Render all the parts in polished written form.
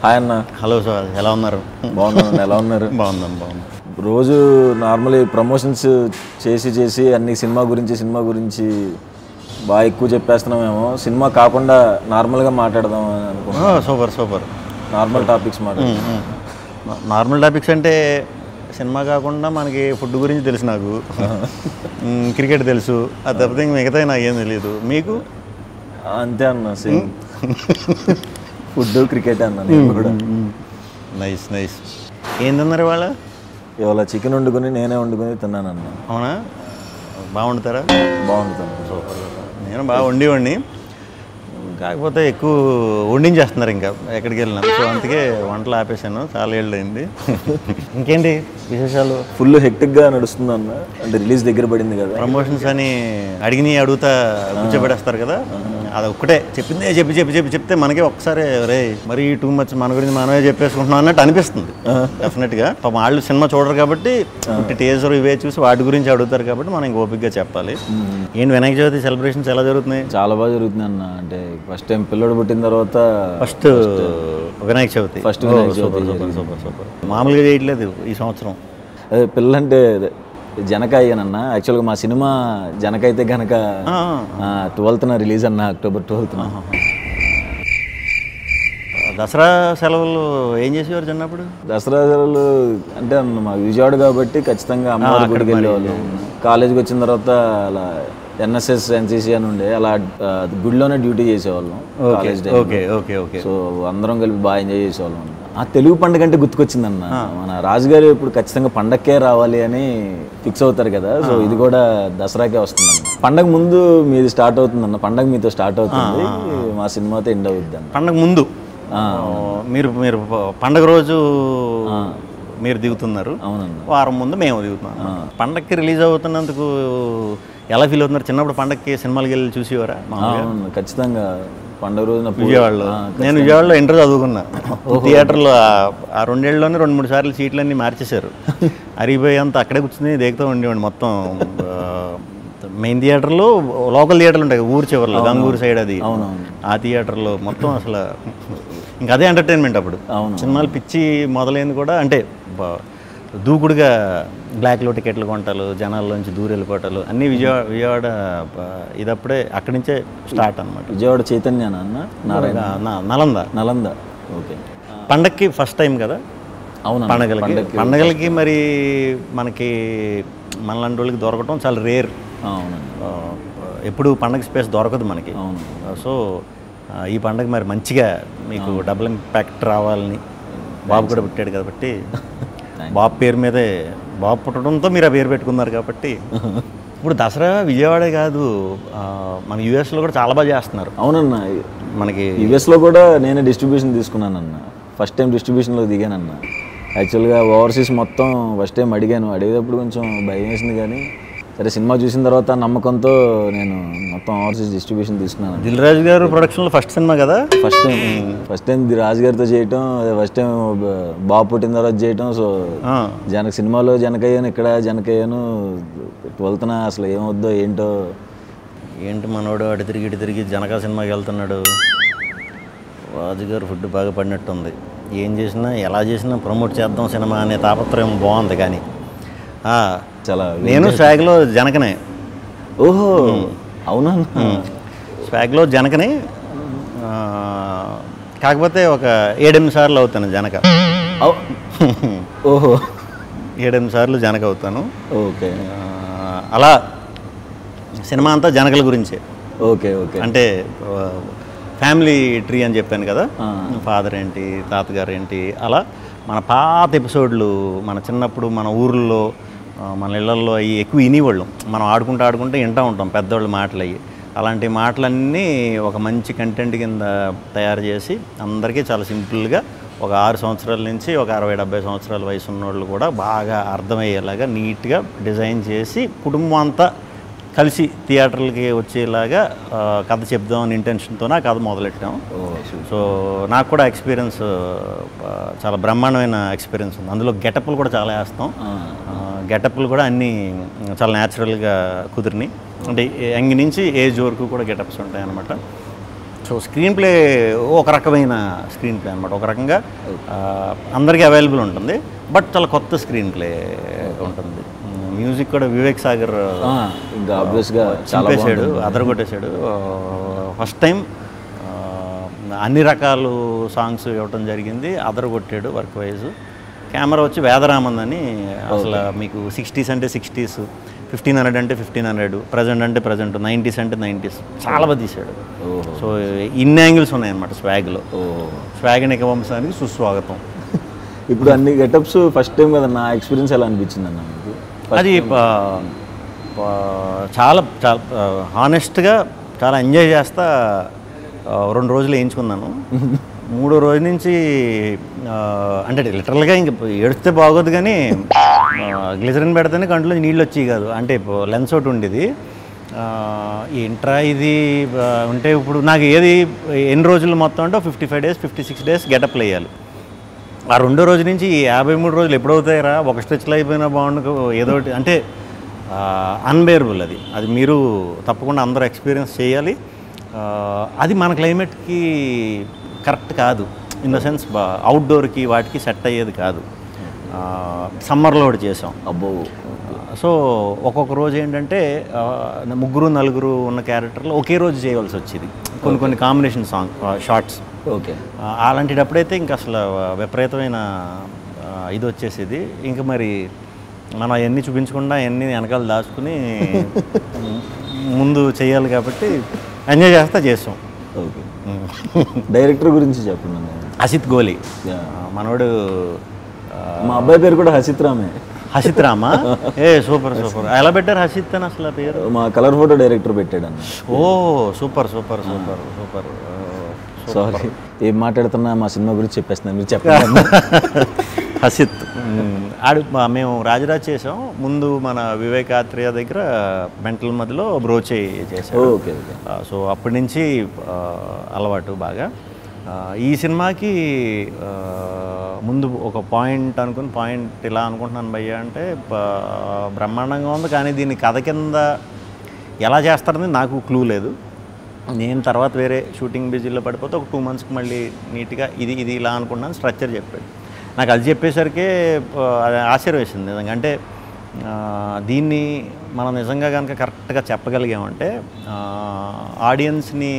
Hi అన్న. Hello sir, ఎలా ఉన్నారు? బాగున్నాను. ఎలా ఉన్నారు? బాగుంది. రోజు నార్మల్లీ ప్రమోషన్స్ చేసి అన్ని సినిమా గురించి బాగా ఎక్కువ చెప్పేస్తున్నామేమో. సినిమా కాకుండా నార్మల్గా మాట్లాడదాం అని అనుకుంటున్నాను. Super. Normal topics normal topics అంటే సినిమా కాకుండా మనకి ఫుడ్ గురించి తెలుసు, నాకు క్రికెట్ తెలుసు, అది తప్పితే మిగతా నాకేం తెలియదు. మీకు? అంతే అన్న, సేమ్. ఫుడ్ క్రికెట్ అన్న నేను కూడా. నైస్. ఏందన్నారు వాళ్ళ? ఇవాళ చికెన్ నేనే వండుకొని తిన్నానన్న. అవునా? బాగుంటారా? బాగుంటుంది. సూపర్. నేను బాగా వండి కాకపోతే ఎక్కువ వండించేస్తున్నారు ఇంకా ఎక్కడికి వెళ్ళినా. సో అందుకే వంటలు ఆపేశాను, చాలా ఏళ్ళు అయింది. ఇంకేంటి విశేషాలు? ఫుల్ హెక్టిక్గా నడుస్తుంది అన్న. అంటే రిలీజ్ దగ్గర పడింది కదా, ప్రమోషన్స్ అని అడుగుతా కూర్చోబెడేస్తారు కదా. అది ఒక్కటే చెప్తే మనకే ఒక్కసారి రే మరి టూ మచ్ మన గురించి మనమే చెప్పేసుకుంటున్నాం అన్నట్టు అనిపిస్తుంది డెఫినెట్గా. వాళ్ళు సినిమా చూడరు కాబట్టి టీజర్ ఇవే చూసి వాటి గురించి అడుగుతారు కాబట్టి మనం ఇంక ఓపికగా చెప్పాలి. ఏంటి వినాయక చవితి సెలబ్రేషన్స్ ఎలా జరుగుతున్నాయి? చాలా బాగా జరుగుతుంది అన్న. అంటే ఫస్ట్ టైం పిల్లడు పుట్టిన తర్వాత ఫస్ట్ వినాయక చవితి. సూపర్. మామూలుగా చేయట్లేదు ఈ సంవత్సరం. అదే పిల్లంటే జనకాయనన్న. యాక్చువల్గా మా సినిమా జనకైతే కనుక 12న రిలీజ్ అన్న, October 12న. దసరా సెలవులు ఏం చేసేవారు చిన్నప్పుడు? దసరా సెలవులు అంటే మా విజయవాడ కాబట్టి ఖచ్చితంగా అమ్మవారి గుడికి వెళ్ళేవాళ్ళు. కాలేజీకి వచ్చిన తర్వాత అలా NSS NCC అని ఉండే, అలా గుడిలోనే డ్యూటీ చేసేవాళ్ళం కాలేజ్ టైం. సో అందరం కలిపి బాగా ఎంజాయ్ చేసేవాళ్ళం. ఆ తెలుగు పండుగ అంటే గుర్తుకొచ్చిందన్న. మన రాజుగారు ఇప్పుడు ఖచ్చితంగా పండగకే రావాలి అని ఫిక్స్ అవుతారు కదా. సో ఇది కూడా దసరాకే వస్తుందన్న. పండగ ముందు మీది స్టార్ట్ అవుతుందన్న. పండగ మీతో స్టార్ట్ అవుతుంది, మా సినిమాతో ఎండ్ అవుద్ది అన్న. పండగ ముందు మీరు పండగ రోజు మీరు దిగుతున్నారు. అవునన్న. వారం ముందు మేము దిగుతున్నాం. పండగకి రిలీజ్ అవుతున్నందుకు ఎలా ఫీల్ అవుతున్నారు? చిన్నప్పుడు పండగకి సినిమాలకి వెళ్ళి చూసేవారా? ఖచ్చితంగా పండుగ రోజున విజయవాడలో. నేను విజయవాడలో ఇంటర్ చదువుకున్నా. థియేటర్లో ఆ 2 ఏళ్ళలోనే 2-3 సార్లు సీట్లన్నీ మార్చేశారు. అరిగిపోయేంత అక్కడే కూర్చుని దేగుతూ ఉండేవాడిని. మొత్తం మెయిన్ థియేటర్లో లోకల్ థియేటర్లు ఉంటాయి ఊరు చివరిలో, గంగూరు సైడ్, అది ఆ థియేటర్లో మొత్తం అసలు ఇంకా అదే ఎంటర్టైన్మెంట్ అప్పుడు. సినిమాలు పిచ్చి మొదలైంది కూడా. అంటే దూకుడుగా బ్లాక్లో టికెట్లు కొంటాలు, జనాల్లోంచి దూరం వెళ్ళిపోవటాలు అన్నీ విజయవాడ ఇదప్పుడే అక్కడి నుంచే స్టార్ట్ అనమాట. విజయవాడ చైతన్య నలంద. ఓకే. పండగకి ఫస్ట్ టైం కదా. అవును. పండగలకి మరి మనకి మనలాంటి వాళ్ళకి దొరకటం చాలా రేర్. ఎప్పుడు పండగ స్పేస్ దొరకదు మనకి. సో ఈ పండగ మరి మంచిగా మీకు డబుల్ ఇంపాక్ట్ రావాలని, బాబు కూడా పుట్టాడు కాబట్టి బాబు పేరు మీదే, బాబు పుట్టడంతో మీరు ఆ పేరు పెట్టుకున్నారు కాబట్టి. ఇప్పుడు దసరా విజయవాడే కాదు, మన యూఎస్లో కూడా చాలా బాగా చేస్తున్నారు. అవునన్న. మనకి యూఎస్లో కూడా నేనే డిస్ట్రిబ్యూషన్ తీసుకున్నానన్న. ఫస్ట్ టైం డిస్ట్రిబ్యూషన్లో దిగానన్న. యాక్చువల్గా ఓవర్సీస్ మొత్తం ఫస్ట్ టైం అడిగేటప్పుడు కొంచెం భయం వేసింది, కానీ సరే సినిమా చూసిన తర్వాత నమ్మకంతో నేను మొత్తం ఓవర్సీస్ డిస్ట్రిబ్యూషన్ తీసుకున్నాను. దిల్ రాజు గారు ప్రొడక్షన్లో ఫస్ట్ సినిమా కదా. ఫస్ట్ టైం రాజు గారితో చేయటం, ఫస్ట్ టైం బాబు పుట్టిన తర్వాత చేయటం. సో సినిమాలో జనకయ్యాను, ఇక్కడ జనకయ్యాను. 12న అసలు ఏమవుద్దో ఏంటి మనోడు అటు తిరిగి జనక సినిమాకి వెళ్తున్నాడు. రాజుగారు ఫుడ్ బాగా పడినట్టుంది. ఏం చేసినా ఎలా చేసినా ప్రమోట్ చేద్దాం సినిమా అనే తాపత్రయం బాగుంది. కానీ చాలా నేను స్వాగ్లో జనకనే. ఓహో అవునా? స్వాగ్లో జనకనే. కాకపోతే ఒక 7-8 సార్లు అవుతాను జనక. ఓహో 7-8 సార్లు జనక అవుతాను. ఓకే. అలా సినిమా అంతా జనకల గురించే. ఓకే. అంటే ఫ్యామిలీ ట్రీ అని చెప్పాను కదా. ఫాదర్ ఏంటి, తాతగారు ఏంటి, అలా మన పాత ఎపిసోడ్లు, మన చిన్నప్పుడు మన ఊర్లో మన ఇళ్లలో అవి ఎక్కువ వినేవాళ్ళం. మనం ఆడుకుంటూ వింటూ ఉంటాం పెద్దవాళ్ళు మాటలు. అవి అలాంటి మాటలన్నీ ఒక మంచి కంటెంట్ కింద తయారు చేసి అందరికీ చాలా సింపుల్గా ఒక 6 సంవత్సరాల నుంచి ఒక 60-70 సంవత్సరాల వయసు ఉన్నోళ్ళు కూడా బాగా అర్థమయ్యేలాగా నీట్గా డిజైన్ చేసి కుటుంబం అంతా కలిసి థియేటర్లకి వచ్చేలాగా కథ చెప్దామని ఇంటెన్షన్తోనే ఆ కథ మొదలెట్టాం. సో నాకు కూడా ఎక్స్పీరియన్స్ చాలా బ్రహ్మాండమైన ఎక్స్పీరియన్స్ ఉంది. అందులో గెటప్లు కూడా చాలా వేస్తాం. గెటప్లు కూడా అన్నీ చాలా న్యాచురల్గా కుదిరినాయి. అంటే యంగ్ నుంచి ఏజ్ వరకు కూడా గెటప్స్ ఉంటాయి అన్నమాట. సో స్క్రీన్ ప్లే ఒక రకమైన స్క్రీన్ ప్లే అనమాట, ఒక రకంగా అందరికీ అవైలబుల్ ఉంటుంది, బట్ చాలా కొత్త స్క్రీన్ ప్లే ఉంటుంది. మ్యూజిక్ కూడా వివేక్ సాగర్ ఇంకా ఆబ్వియస్గా చంపేశాడు, అదరగొట్టేశాడు. ఫస్ట్ టైం అన్ని రకాలు సాంగ్స్ ఇవ్వటం జరిగింది, అదరగొట్టాడు వర్క్ వైజ్. కెమెరా వచ్చి వేదరామన్ అని, అసలు మీకు 60s అంటే 60s, 1500 అంటే 1500, ప్రజెంట్ అంటే ప్రజెంట్, 90s అంటే 90s చాలా బాగా తీశాడు. సో ఇన్ని యాంగిల్స్ ఉన్నాయన్నమాట స్వాగ్లో. స్వాగ్ వంశానికి సుస్వాగతం. ఇప్పుడు అన్ని గెటప్స్ ఫస్ట్ టైం కదా, నా ఎక్స్పీరియన్స్ ఎలా అనిపించింది అన్న మీకు? అది చాలా చాలా హానెస్ట్గా చాలా ఎంజాయ్ చేస్తా 2 రోజులు వేయించుకున్నాను. 3వ రోజు నుంచి అంటే లిటరల్గా ఇంక ఏడిస్తే బాగోదు, కానీ గ్లిజరిన్ పెడితేనే కంట్లో నీళ్ళు వచ్చి కాదు, అంటే లెన్స్ ఒకటి ఉండేది. ఏంట్రా ఇది ఉంటే ఇప్పుడు నాకు ఏది ఎన్ని రోజులు మొత్తం అంటే 55 days 56 days గెటప్లు వేయాలి. ఆ 2వ రోజు నుంచి 53 రోజులు ఎప్పుడవుతాయిరా, ఒక స్ట్రెచ్లో అయిపోయినా బాగుండు ఏదో ఒకటి, అంటే అన్బేరబుల్. అది మీరు తప్పకుండా అందరూ ఎక్స్పీరియన్స్ చేయాలి. అది మన క్లైమేట్కి కరెక్ట్ కాదు, ఇన్ ద సెన్స్ అవుట్డోర్కి వాటికి సెట్ అయ్యేది కాదు. సమ్మర్లో ఒకటి చేసాం. అబ్బో. సో ఒక్కొక్క రోజు ఏంటంటే 3-4 ఉన్న క్యారెక్టర్లు ఒకే రోజు చేయవలసి వచ్చేది, కొన్ని కాంబినేషన్ షార్ట్స్. ఓకే. అలాంటిటప్పుడైతే ఇంకా అసలు విపరీతమైన ఇది వచ్చేసేది. ఇంకా మరి మనం అవన్నీ చూపించకుండా అవన్నీ వెనకాల దాచుకుని ముందు చేయాలి కాబట్టి ఎంజాయ్ చేసాం. ఓకే. డైరెక్టర్ గురించి చెప్పండి. హసిత్ గోలి మనోడు. మా అబ్బాయి పేరు కూడా హసిత్ రామే. హసిత్ రామా? సూపర్. ఎలా పెట్టారు హసిత్ అని అసలు పేరు? మా కలర్ ఫోటో డైరెక్టర్ పెట్టాడు అన్న. ఓ సూపర్. సారీ, ఏం మాట్లాడుతున్నా మా సినిమా గురించి చెప్పేస్తున్నా, మీరు చెప్పండి. హసిత్ మేము రాజరాజ్ చేసాం. ముందు మన వివేక్ ఆత్రేయ దగ్గర మెంటల్ మధ్యలో బ్రోచే చేసాం. ఓకే. సో అప్పటి నుంచి అలవాటు బాగా. ఈ సినిమాకి ముందు ఒక పాయింట్ ఇలా అనుకుంటున్నాను భయ్య అంటే, బ్రహ్మాండంగా ఉంది, కానీ దీన్ని కథ కింద ఎలా చేస్తారని నాకు క్లూ లేదు. నేను తర్వాత వేరే షూటింగ్ బిజీలో పడిపోతే ఒక 2 monthsకి మళ్ళీ నీట్గా ఇది ఇలా అనుకున్నాను, స్ట్రక్చర్ చెప్పాడు. నాకు అది చెప్పేసరికి ఆశ్చర్యం వేసింది నిజంగా. అంటే దీన్ని మనం నిజంగా కనుక కరెక్ట్గా చెప్పగలిగామంటే ఆడియన్స్ని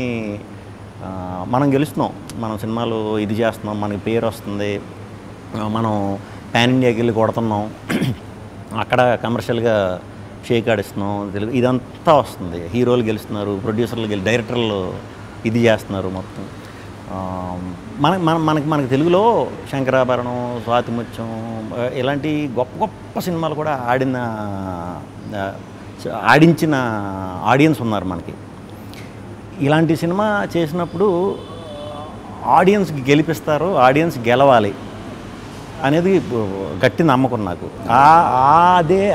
మనం గెలుస్తున్నాం. మనం సినిమాలు ఇది చేస్తున్నాం, మనకి పేరు వస్తుంది, మనం పాన్ ఇండియాకి వెళ్ళి కొడుతున్నాం, అక్కడ కమర్షియల్గా షేక్ ఆడిస్తున్నాం, తెలుగు ఇదంతా వస్తుంది. హీరోలు గెలుస్తున్నారు, ప్రొడ్యూసర్లు డైరెక్టర్లు ఇది చేస్తున్నారు మొత్తం. మనకి తెలుగులో శంకరాభరణం, స్వాతిముత్యం ఇలాంటి గొప్ప సినిమాలు కూడా ఆడించిన ఆడియన్స్ ఉన్నారు మనకి. ఇలాంటి సినిమా చేసినప్పుడు ఆడియన్స్కి గెలిపిస్తారు, ఆడియన్స్ గెలవాలి అనేది గట్టి నమ్మకం నాకు.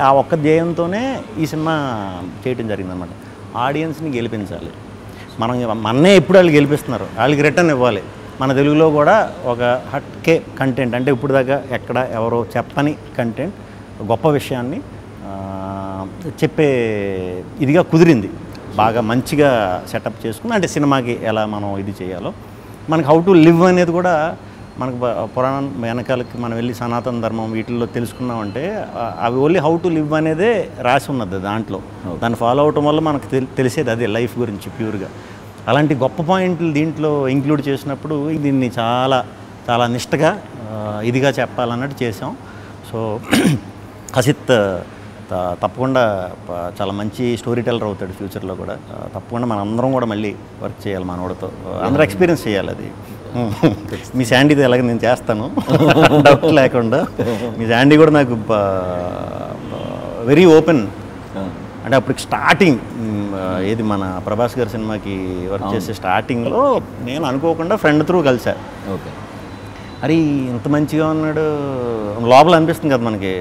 ఆ ఒక్క ధ్యేయంతోనే ఈ సినిమా చేయడం జరిగిందనమాట. ఆడియన్స్ని గెలిపించాలి. మన్నే ఎప్పుడు వాళ్ళు గెలిపిస్తున్నారు, వాళ్ళకి రిటర్న్ ఇవ్వాలి. మన తెలుగులో కూడా ఒక హట్కే కంటెంట్, అంటే ఇప్పుడు దాకా ఎక్కడ ఎవరో చెప్పని కంటెంట్, గొప్ప విషయాన్ని చెప్పే ఇదిగా కుదిరింది. బాగా మంచిగా సెటప్ చేసుకుని, అంటే సినిమాకి ఎలా మనం ఇది చేయాలో, మనకి హౌ టు లివ్ అనేది కూడా మనకు పురాణం వెనకాలకి మనం వెళ్ళి సనాతన ధర్మం వీటిల్లో తెలుసుకున్నామంటే అవి ఓన్లీ హౌ టు లివ్ అనేదే రాసి ఉన్నది దాంట్లో. దాన్ని ఫాలో అవటం వల్ల మనకు తెలిసేది అదే లైఫ్ గురించి ప్యూర్గా. అలాంటి గొప్ప పాయింట్లు దీంట్లో ఇంక్లూడ్ చేసినప్పుడు దీన్ని చాలా చాలా నిష్టగా ఇదిగా చెప్పాలన్నట్టు చేసాం. సో హసిత్ తప్పకుండా చాలా మంచి స్టోరీ టెల్లర్ అవుతాడు ఫ్యూచర్లో కూడా. తప్పకుండా మన అందరం కూడా మళ్ళీ వర్క్ చేయాలి, మనోడితో అందరూ ఎక్స్పీరియన్స్ చేయాలి అది. మీ శాండీతో ఎలాగ నేను చేస్తాను డౌట్ లేకుండా. మీ శాండీ కూడా నాకు వెరీ ఓపెన్. అంటే అప్పటికి స్టార్టింగ్ ఏది మన ప్రభాస్ గారి సినిమాకి వర్క్ చేసే స్టార్టింగ్లో నేను అనుకోకుండా ఫ్రెండ్ త్రూ కలిసా. ఓకే. అరే ఇంత మంచిగా ఉన్నాడు లోపల అనిపిస్తుంది కదా మనకి,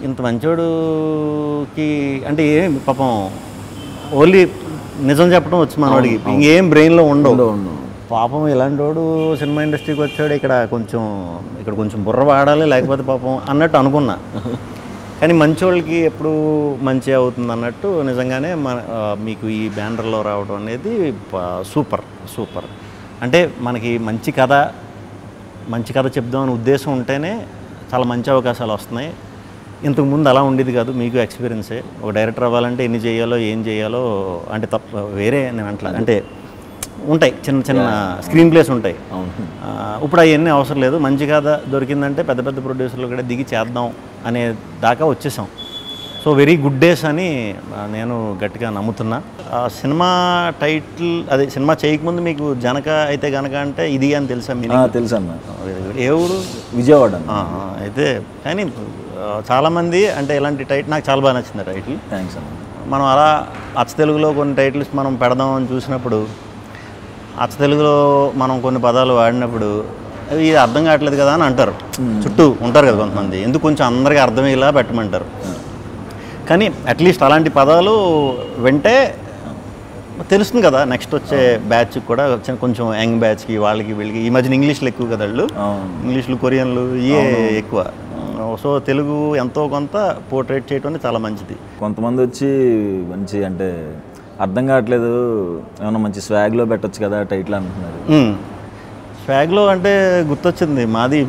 ఇంత మంచోడుకి అంటే ఏం పాపం ఓన్లీ నిజం చెప్పడం వచ్చి మనవాడికి ఇంకేం బ్రెయిన్లో ఉండవు. పాపం ఇలాంటి వాడు సినిమా ఇండస్ట్రీకి వచ్చాడు, ఇక్కడ కొంచెం బుర్ర వాడాలి లేకపోతే పాపం అన్నట్టు అనుకున్నా. కానీ మంచోళ్ళకి ఎప్పుడు మంచి అవుతుంది అన్నట్టు నిజంగానే మీకు ఈ బ్యానర్లో రావడం అనేది సూపర్. అంటే మనకి మంచి కథ చెప్దామని ఉద్దేశం ఉంటేనే చాలా మంచి అవకాశాలు వస్తున్నాయి. ఇంతకుముందు అలా ఉండేది కాదు. మీకు ఎక్స్పీరియన్సే. ఒక డైరెక్టర్ అవ్వాలంటే ఎన్ని చేయాలో ఏం చేయాలో అంటే వేరే నేను అట్లా అంటే ఉంటాయి, చిన్న చిన్న స్క్రీన్ ప్లేస్ ఉంటాయి. ఇప్పుడు అవన్నీ అవసరం లేదు. మంచి కథ దొరికిందంటే పెద్ద పెద్ద ప్రొడ్యూసర్లు కూడా దిగి చేద్దాం అనే దాకా వచ్చేసాం. సో వెరీ గుడ్ డేస్ అని నేను గట్టిగా నమ్ముతున్నా. సినిమా టైటిల్ అదే సినిమా చేయకముందు మీకు జనక అయితే గనక అంటే ఇది అని తెలుసా? తెలుసా అన్న. ఏ ఊరు? విజయవాడ. అయితే కానీ చాలామంది అంటే ఇలాంటి టైటిల్ నాకు చాలా బాగా నచ్చింది టైటిల్. థ్యాంక్స్ అన్న. మనం అలా అచ్చ తెలుగులో కొన్ని టైటిల్స్ మనం పెడదామని చూసినప్పుడు అచ్చ తెలుగులో మనం కొన్ని పదాలు వాడినప్పుడు ఇది అర్థం కావట్లేదు కదా అని అంటారు. చుట్టూ ఉంటారు కదా కొంతమంది, ఎందుకు కొంచెం అందరికీ అర్థమయ్యేలా పెట్టమంటారు. కానీ అట్లీస్ట్ అలాంటి పదాలు వింటే తెలుస్తుంది కదా నెక్స్ట్ వచ్చే బ్యాచ్ కూడా, కొంచెం యంగ్ బ్యాచ్కి వాళ్ళకి వీళ్ళకి. ఈ మధ్యన ఇంగ్లీష్లు ఎక్కువ కదా వాళ్ళు, ఇంగ్లీష్లు కొరియన్లు ఇవే ఎక్కువ. సో తెలుగు ఎంతో కొంత పోర్ట్రేట్ చేయడం చాలా మంచిది. కొంతమంది వచ్చి మంచి అంటే అర్థం కావట్లేదు, ఏమన్నా మంచి స్వాగ్లో పెట్టచ్చు కదా టైటిల్ అంటున్నారు. స్వాగ్లో అంటే గుర్తొచ్చింది, మాది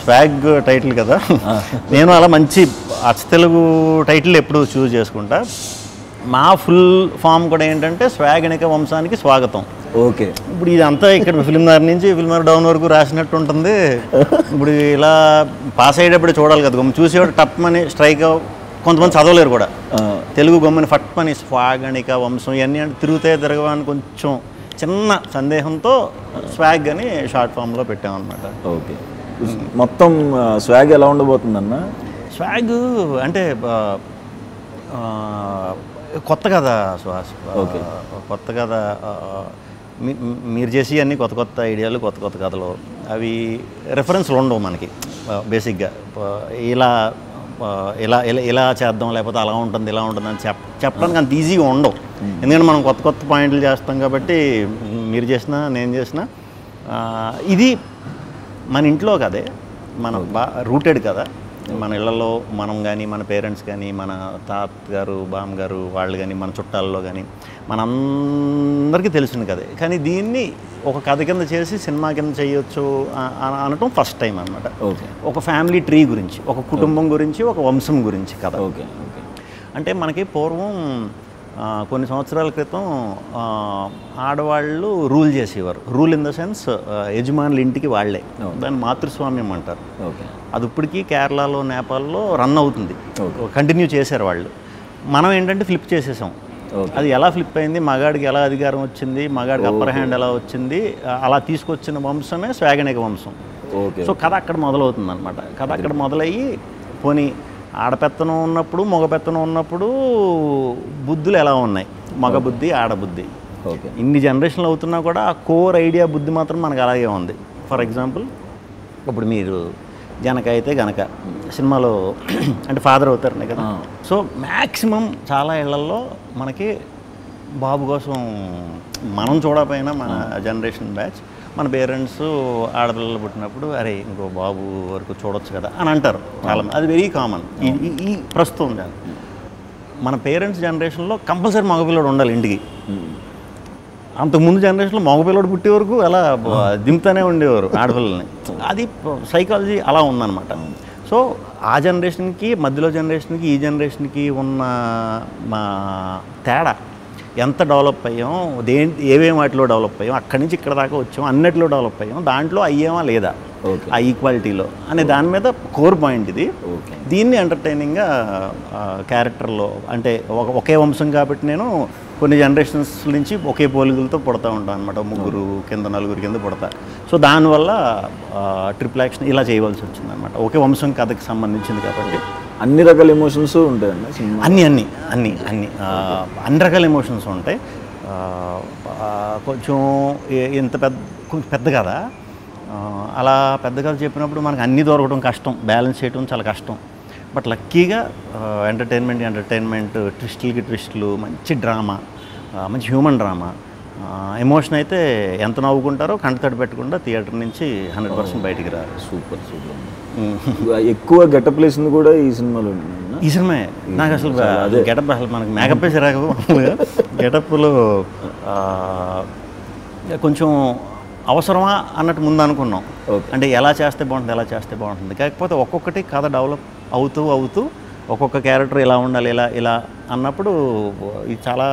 స్వాగ్ టైటిల్ కదా. నేను అలా మంచి అచ్చ తెలుగు టైటిల్ ఎప్పుడు చూస్ చేసుకుంటా. మా ఫుల్ ఫామ్ కూడా ఏంటంటే స్వాగనిక వంశానికి స్వాగతం. ఓకే. ఇప్పుడు ఇదంతా ఇక్కడ ఫిల్మ్నగర్ నుంచి ఫిల్మ్నగర్ డౌన్ వరకు రాసినట్టు ఉంటుంది. ఇప్పుడు ఇలా పాస్ అయ్యేటప్పుడు చూడాలి కదా, చూసేవాడు టప్మని స్ట్రైక్. కొంతమంది చదవలేరు కూడా తెలుగు గమ్మని ఫట్మని స్వాగనిక వంశం ఇవన్నీ అంటే తిరగవని కొంచెం చిన్న సందేహంతో స్వాగ్ అని షార్ట్ ఫామ్లో పెట్టామన్నమాట. ఓకే. మొత్తం స్వాగ్ ఎలా ఉండబోతుందన్న? స్వాగ్ అంటే కొత్త కదా సుహాస్. ఓకే. కొత్త కథ మీరు చేసి అన్ని కొత్త కొత్త ఐడియాలు, కొత్త కొత్త కథలు, అవి రెఫరెన్స్లు ఉండవు మనకి బేసిక్గా. ఇలా ఇలా ఇలా ఇలా చేద్దాం లేకపోతే అలా ఉంటుంది ఇలా ఉంటుంది అని చెప్పడానికి అంత ఈజీగా ఉండవు. ఎందుకంటే మనం కొత్త కొత్త పాయింట్లు చేస్తాం కాబట్టి, మీరు చేసినా నేను చేసినా ఇది మన ఇంట్లో కదే, మన రూటెడ్ కదా. మన ఇళ్లలో మనం కానీ మన పేరెంట్స్ కానీ మన తాతగారు బామ్మగారు వాళ్ళు కానీ మన చుట్టాల్లో కానీ మనందరికీ తెలిసింది కదే. కానీ దీన్ని ఒక కథ కింద చేసి సినిమా కింద చేయొచ్చు అనటం ఫస్ట్ టైం అనమాట. ఓకే. ఒక ఫ్యామిలీ ట్రీ గురించి, ఒక కుటుంబం గురించి, ఒక వంశం గురించి కథ. ఓకే. ఓకే. అంటే మనకి పూర్వం కొన్ని సంవత్సరాల క్రితం ఆడవాళ్ళు రూల్ చేసేవారు. రూల్ ఇన్ ద సెన్స్ యజమానుల ఇంటికి వాళ్ళే, దాన్ని మాతృస్వామ్యం అంటారు. ఓకే. అది ఇప్పటికీ కేరళలో నేపాల్లో రన్ అవుతుంది, కంటిన్యూ చేశారు వాళ్ళు. మనం ఏంటంటే ఫ్లిప్ చేసేసాం. అది ఎలా ఫ్లిప్ అయింది, మగాడికి ఎలా అధికారం వచ్చింది, మగాడికి అప్పర్ హ్యాండ్ ఎలా వచ్చింది, అలా తీసుకొచ్చిన వంశమే స్వాగనిక వంశం. సో కథ అక్కడ మొదలవుతుంది అనమాట. కథ అక్కడ మొదలయ్యి పోనీ ఆడపెత్తనం ఉన్నప్పుడు మగ పెత్తనం ఉన్నప్పుడు బుద్ధులు ఎలా ఉన్నాయి, మగ బుద్ధి ఆడబుద్ధి. ఇన్ని జనరేషన్లు అవుతున్నా కూడా ఆ కోర్ ఐడియా బుద్ధి మాత్రం మనకు అలాగే ఉంది. ఫర్ ఎగ్జాంపుల్ ఇప్పుడు మీరు జనక అయితే గనక సినిమాలో అంటే ఫాదర్ అవుతారనే కదా. సో మ్యాక్సిమం చాలా ఇళ్లల్లో మనకి బాబు కోసం మనం చూడకపోయినా మన జనరేషన్ బ్యాచ్ మన పేరెంట్స్ ఆడపిల్లలు పుట్టినప్పుడు అరే ఇంకో బాబు వరకు చూడొచ్చు కదా అని అంటారు చాలామంది. అది వెరీ కామన్ ఈ ప్రస్తుతం. మన పేరెంట్స్ జనరేషన్లో కంపల్సరీ మగపిల్లడు ఉండాలి ఇంటికి. అంతకుముందు జనరేషన్లో మగపిల్లడు పుట్టే వరకు అలా దింపుతూనే ఉండేవారు ఆడపిల్లల్ని. అది సైకాలజీ అలా ఉందన్నమాట. సో ఆ జనరేషన్కి మధ్యలో జనరేషన్కి ఈ జనరేషన్కి ఉన్న మా తేడా ఎంత డెవలప్ అయ్యాం, ఏమేమి వాటిలో డెవలప్ అయ్యాం, అక్కడి నుంచి ఇక్కడ దాకా వచ్చాం, అన్నిటిలో డెవలప్ అయ్యాం, దాంట్లో అయ్యామా లేదా ఆ ఈక్వాలిటీలో అనే దాని మీద కోర్ పాయింట్ ఇది. దీన్ని ఎంటర్టైనింగ్గా క్యారెక్టర్లో అంటే ఒకే వంశం కాబట్టి నేను కొన్ని జనరేషన్స్ నుంచి ఒకే పోలికలతో పుడతా ఉంటాను అనమాట. ముగ్గురు కింద నలుగురు కింద పుడతా. సో దానివల్ల ట్రిపుల్ యాక్షన్ ఇలా చేయవలసి వచ్చింది అనమాట. ఒకే వంశం కథకి సంబంధించింది కాబట్టి అన్ని రకాల ఎమోషన్స్ ఉంటాయండి. అన్ని రకాల ఎమోషన్స్ ఉంటాయి. కొంచెం ఇంత పెద్ద కదా, అలా పెద్ద కథ చెప్పినప్పుడు మనకు అన్నీ దొరకడం కష్టం, బ్యాలెన్స్ చేయడం చాలా కష్టం. బట్ లక్కీగా ఎంటర్టైన్మెంట్ ట్విస్టులు, మంచి డ్రామా, మంచి హ్యూమన్ డ్రామా, ఎమోషన్ అయితే ఎంత నవ్వుకుంటారో కంటతడి పెట్టకుండా థియేటర్ నుంచి 100% బయటికి రారు. సూపర్. ఎక్కువ గెటప్ వేసింది కూడా ఈ సినిమాలో. ఈ సినిమా నాకు అసలు గెటప్ అసలు మనకు మేకప్ వేసి రాక గెటప్లో కొంచెం అవసరమా అన్నట్టు ముందు అనుకున్నాం. అంటే ఎలా చేస్తే బాగుంటుంది. కాకపోతే ఒక్కొక్కటి కథ డెవలప్ అవుతూ ఒక్కొక్క క్యారెక్టర్ ఇలా ఉండాలి, ఇలా అన్నప్పుడు ఇది చాలా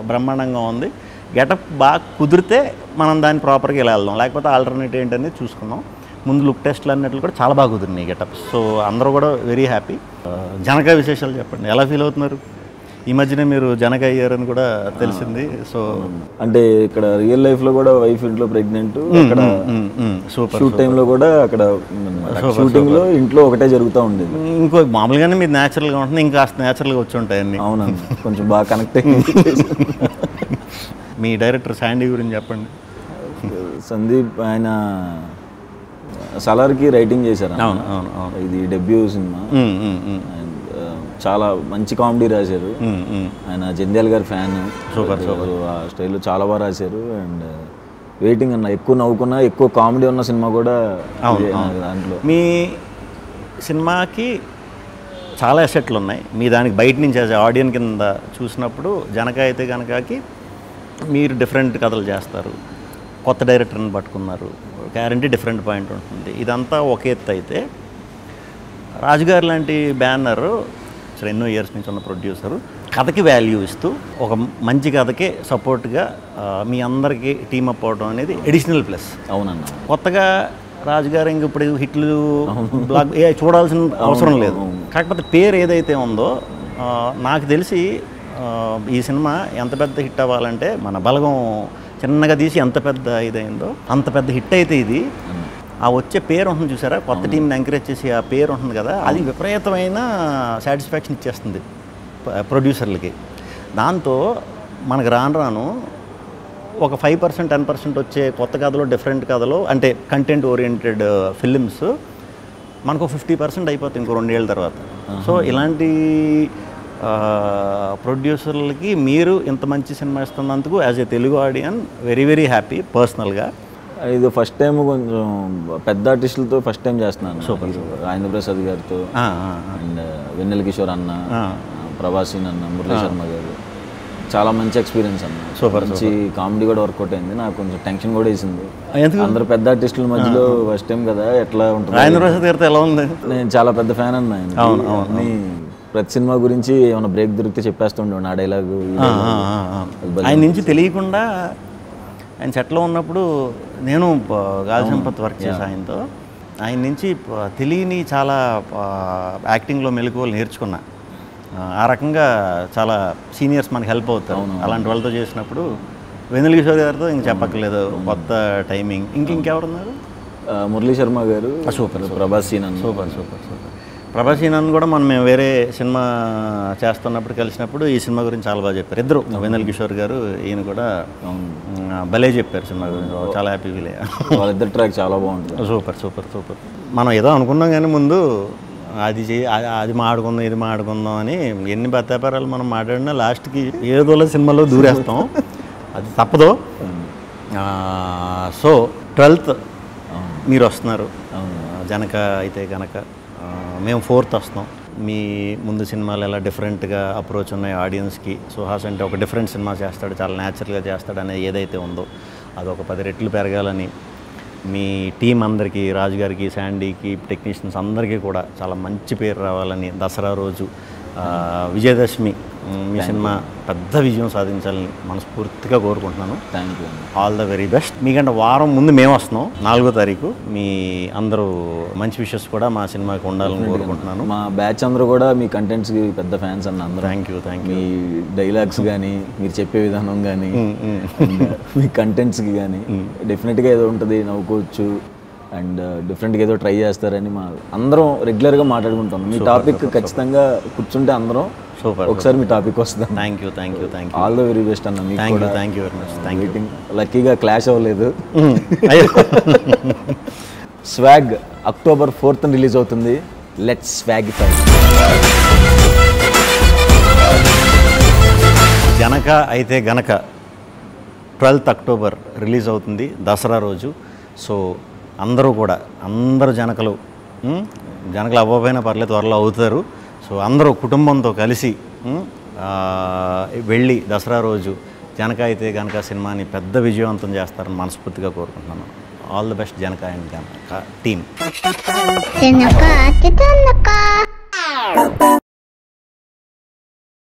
బ్రహ్మాండంగా ఉంది. గెటప్ బాగా కుదిరితే మనం దాన్ని ప్రాపర్గా ఇలా వెళ్దాం, లేకపోతే ఆల్టర్నేట్ ఏంటనేది చూసుకున్నాం. ముందు లుక్ టెస్ట్లు అన్నట్లు కూడా చాలా బాగా కుదిరినాయి గెటప్. సో అందరూ కూడా వెరీ హ్యాపీ. జనక విశేషాలు చెప్పండి, ఎలా ఫీల్ అవుతున్నారు? ఈ మధ్యనే మీరు జనక అయ్యారని కూడా తెలిసింది. సో అంటే ఇక్కడ రియల్ లైఫ్లో కూడా వైఫ్ ఇంట్లో ప్రెగ్నెంట్, అక్కడ షూట్ టైంలో కూడా అక్కడ షూటింగ్లో ఇంట్లో ఒకటే జరుగుతూ ఉండేది. ఇంకో మామూలుగానే మీరు న్యాచురల్గా ఉంటుంది, ఇంకా కాస్త న్యాచురల్గా వచ్చి ఉంటాయి అన్నీ. అవునండి, కొంచెం బాగా కనెక్ట్ అయ్యింది. మీ డైరెక్టర్ శాండీ గురించి చెప్పండి. సందీప్ ఆయన సలార్కి రైటింగ్ చేశారు. అవును. ఇది డెబ్యూ సినిమా. చాలా మంచి కామెడీ రాశారు. ఆయన జంధ్యాల గారి ఫ్యాన్. సూపర్. ఆ స్టైల్లో చాలా బాగా రాశారు. అండ్ వెయిటింగ్ అన్న, ఎక్కువ నవ్వుకున్నా, ఎక్కువ కామెడీ ఉన్న సినిమా కూడా దాంట్లో. మీ సినిమాకి చాలా ఎసెట్లు ఉన్నాయి. మీ దానికి బయట నుంచి ఆడియన్స్ కింద చూసినప్పుడు జనక అయితే గనకకి మీరు డిఫరెంట్ కథలు చేస్తారు, కొత్త డైరెక్టర్ని పట్టుకున్నారు, గ్యారంటీ డిఫరెంట్ పాయింట్ ఉంటుంది. ఇదంతా ఒక ఎత్తు అయితే, రాజుగారు లాంటి బ్యానర్ అసలు ఎన్నో ఇయర్స్ నుంచి ఉన్న ప్రొడ్యూసరు కథకి వాల్యూ ఇస్తూ ఒక మంచి కథకే సపోర్ట్గా మీ అందరికీ టీమప్ అవడం అనేది ఎడిషనల్ ప్లస్. అవునన్న, కొత్తగా రాజుగారు ఇంక ఇప్పుడు హిట్లు బ్లాక్ చూడాల్సిన అవసరం లేదు. కాకపోతే పేరు ఏదైతే ఉందో, నాకు తెలిసి ఈ సినిమా ఎంత పెద్ద హిట్ అవ్వాలంటే, మన బలగం చిన్నగా తీసి ఎంత పెద్ద ఇదైందో అంత పెద్ద హిట్ అయితే ఇది. ఆ వచ్చే పేరు ఉంటుంది చూసారా, కొత్త టీంని ఎంకరేజ్ చేసి ఆ పేరు ఉంటుంది కదా, అది విపరీతమైన సాటిస్ఫాక్షన్ ఇచ్చేస్తుంది ప్రొడ్యూసర్లకి. దాంతో మనకు రాను ఒక 5% 10% వచ్చే కొత్త కథలో, డిఫరెంట్ కథలో, అంటే కంటెంట్ ఓరియంటెడ్ ఫిలిమ్స్ మనకు 50% అయిపోతుంది ఇంకో 2 ఏళ్ళ తర్వాత. సో ఇలాంటి ప్రొడ్యూసర్లకి మీరు ఇంత మంచి సినిమా ఇస్తున్నందుకు as a Telugu audience very very happy పర్సనల్గా. ఇది ఫస్ట్ టైం కొంచెం పెద్ద ఆర్టిస్టులతో ఫస్ట్ టైం చేస్తున్నాను. సూపర్. రాజేంద్ర ప్రసాద్ గారితో అండ్ వెన్నెల కిషోర్ అన్న, ప్రభాసీన్ అన్న, మురళీ శర్మ గారు, చాలా మంచి ఎక్స్పీరియన్స్ అన్న. సూపర్. మంచి కామెడీ కూడా వర్కౌట్ అయింది. నాకు కొంచెం టెన్షన్ కూడా వేసింది, అందరు పెద్ద ఆర్టిస్టుల మధ్యలో ఫస్ట్ టైం కదా, ఎట్లా ఉంటుంది. రాజేంద్ర ప్రసాద్ గారితో ఎలా ఉంది? నేను చాలా పెద్ద ఫ్యాన్ అన్న ఆయన. ప్రతి సినిమా గురించి ఏమైనా బ్రేక్ దొరికితే చెప్పేస్తుండే ఆ డైలాగు. ఆయన నుంచి తెలియకుండా ఆయన సెట్లో ఉన్నప్పుడు నేను గాలి సంపత్ వర్క్ చేశాను ఆయనతో. ఆయన నుంచి తెలియని చాలా యాక్టింగ్లో మెలకువలు నేర్చుకున్నా. ఆ రకంగా చాలా సీనియర్స్ మనకి హెల్ప్ అవుతారు. అలాంటి వాళ్ళతో చేసినప్పుడు వెన్నెల కిషోర్ గారితో ఇంక చెప్పక్కర్లేదు, కొత్త టైమింగ్. ఇంకెవరున్నారు? మురళీ శర్మ గారు. సూపర్. ప్రభాసీన్ అన్న. సూపర్. ప్రభాసీన్ అన్న కూడా మేము వేరే సినిమా చేస్తున్నప్పుడు కలిసినప్పుడు ఈ సినిమా గురించి చాలా బాగా చెప్పారు ఇద్దరు. వెన్నెల కిషోర్ గారు, ఈయన కూడా భలే చెప్పారు సినిమా గురించి. చాలా హ్యాపీ ఫీల్ అయ్యా. వాళ్ళిద్దరు ట్రాక్ చాలా బాగుంటుంది. సూపర్. మనం ఏదో అనుకున్నాం కానీ ముందు అది మాడుకుందాం, ఇది మాడుకుందాం అని ఎన్ని బత్తాపారాలు మనం మాట్లాడినా లాస్ట్కి ఏదోలా సినిమాలో దూరేస్తాం. అది తప్పదు. సో 12th మీరు వస్తున్నారు. జనక అయితే కనుక మేము 4th వస్తాం. మీ ముందు సినిమాలు ఎలా డిఫరెంట్గా అప్రోచ్ ఉన్నాయి ఆడియన్స్కి, సుహాస్ అంటే ఒక డిఫరెంట్ సినిమా చేస్తాడు, చాలా న్యాచురల్గా చేస్తాడు అనేది ఏదైతే ఉందో అదొక 10 రెట్లు పెరగాలని మీ టీం అందరికీ, రాజుగారికి, శాండీకి, టెక్నీషియన్స్ అందరికీ కూడా చాలా మంచి పేరు రావాలని, దసరా రోజు విజయదశమి మీ సినిమా పెద్ద విజయం సాధించాలని మనస్ఫూర్తిగా కోరుకుంటున్నాను. Thank you. All the very best. మీకంటే వారం ముందు మేము వస్తున్నాం, 4వ తారీఖు. మీ అందరూ మంచి విషెస్ కూడా మా సినిమాకి ఉండాలని కోరుకుంటున్నాను. మా బ్యాచ్ అందరూ కూడా మీ కంటెంట్స్కి పెద్ద ఫ్యాన్స్ అన్న అందరూ. Thank you. మీ డైలాగ్స్ కానీ, మీరు చెప్పే విధానం కానీ, మీ కంటెంట్స్కి కానీ డెఫినెట్గా ఏదో ఉంటుంది, నవ్వుకోవచ్చు అండ్ డిఫరెంట్గా ఏదో ట్రై చేస్తారని మా అందరం రెగ్యులర్గా మాట్లాడుకుంటాం. మీ టాపిక్ ఖచ్చితంగా కూర్చుంటే అందరం ఒకసారి మీ టాపిక్ వస్తుంది. Thank you. All the very best అన్న. మీకు కూడా thank you very much. Waiting. లక్కీగా క్లాష్ అవ్వలేదు. స్వాగ్ October 4th రిలీజ్ అవుతుంది. లెట్స్ స్వాగిఫై. జనక అయితే గనక 12th October రిలీజ్ అవుతుంది, దసరా రోజు. సో అందరూ కూడా, అందరూ జనకలు అవ్వకపోయినా పర్లేదు, త్వరలో అవుతారు. సో అందరూ కుటుంబంతో కలిసి వెళ్ళి దసరా రోజు జనక అయితే కనుక సినిమాని పెద్ద విజయవంతం చేస్తారని మనస్ఫూర్తిగా కోరుకుంటున్నాను. All the best Janaka and Janaka team.